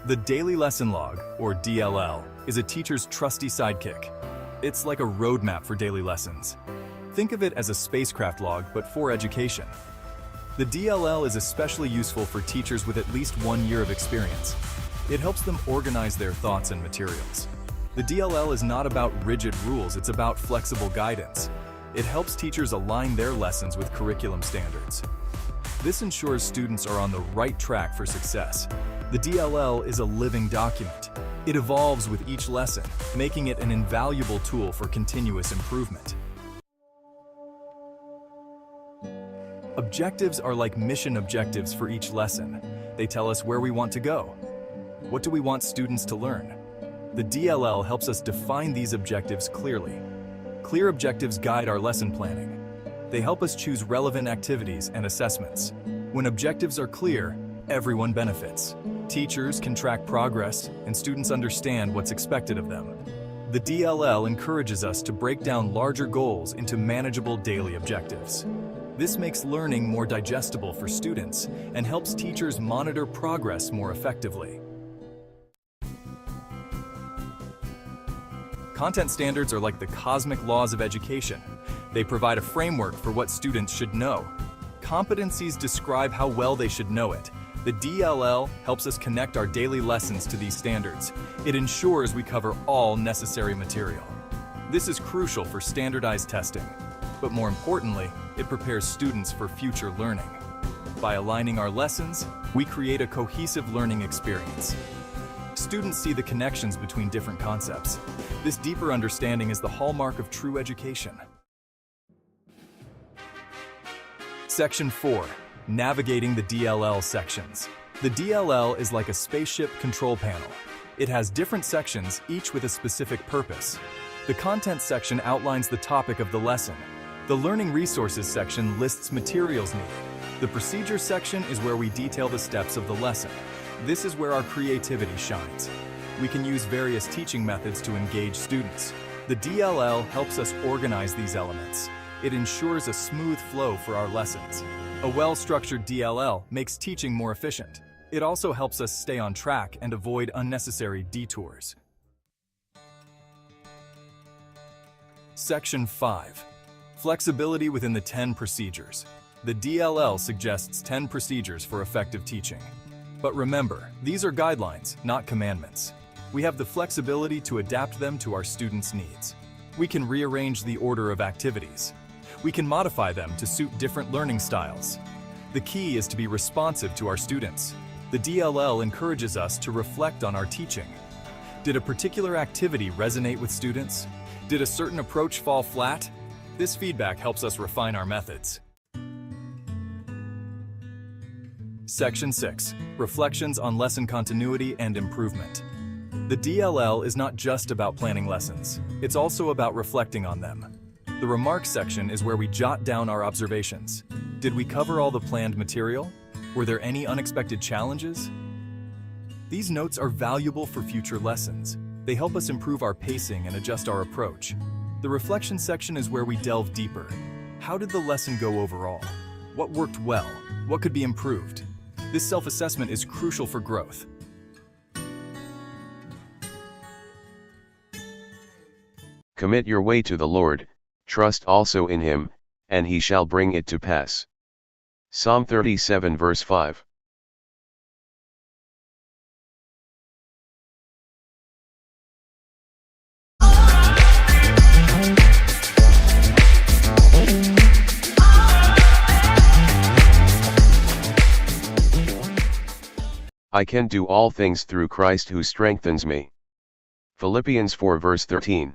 The daily lesson log, or DLL, is a teacher's trusty sidekick. It's like a roadmap for daily lessons. Think of it as a spacecraft log, but for education. The DLL is especially useful for teachers with at least 1 year of experience. It helps them organize their thoughts and materials. The DLL is not about rigid rules, it's about flexible guidance. It helps teachers align their lessons with curriculum standards. This ensures students are on the right track for success. The DLL is a living document. It evolves with each lesson, making it an invaluable tool for continuous improvement. Objectives are like mission objectives for each lesson. They tell us where we want to go. What do we want students to learn? The DLL helps us define these objectives clearly. Clear objectives guide our lesson planning. They help us choose relevant activities and assessments. When objectives are clear, everyone benefits. Teachers can track progress, and students understand what's expected of them. The DLL encourages us to break down larger goals into manageable daily objectives. This makes learning more digestible for students and helps teachers monitor progress more effectively. Content standards are like the cosmic laws of education. They provide a framework for what students should know. Competencies describe how well they should know it. The DLL helps us connect our daily lessons to these standards. It ensures we cover all necessary material. This is crucial for standardized testing, but more importantly, it prepares students for future learning. By aligning our lessons, we create a cohesive learning experience. Students see the connections between different concepts. This deeper understanding is the hallmark of true education. Section 4. Navigating the DLL sections. The DLL is like a spaceship control panel. It has different sections, each with a specific purpose. The content section outlines the topic of the lesson. The learning resources section lists materials needed. The procedure section is where we detail the steps of the lesson. This is where our creativity shines. We can use various teaching methods to engage students. The DLL helps us organize these elements. It ensures a smooth flow for our lessons. A well-structured DLL makes teaching more efficient. It also helps us stay on track and avoid unnecessary detours. Section 5. Flexibility within the 10 procedures. The DLL suggests 10 procedures for effective teaching. But remember, these are guidelines, not commandments. We have the flexibility to adapt them to our students' needs. We can rearrange the order of activities. We can modify them to suit different learning styles. The key is to be responsive to our students. The DLL encourages us to reflect on our teaching. Did a particular activity resonate with students? Did a certain approach fall flat? This feedback helps us refine our methods. Section 6. Reflections on lesson continuity and improvement. The DLL is not just about planning lessons. It's also about reflecting on them. The remarks section is where we jot down our observations. Did we cover all the planned material? Were there any unexpected challenges? These notes are valuable for future lessons. They help us improve our pacing and adjust our approach. The reflection section is where we delve deeper. How did the lesson go overall? What worked well? What could be improved? This self-assessment is crucial for growth. Commit your way to the Lord, trust also in him, and he shall bring it to pass. Psalm 37 verse 5. I can do all things through Christ who strengthens me. Philippians 4 verse 13.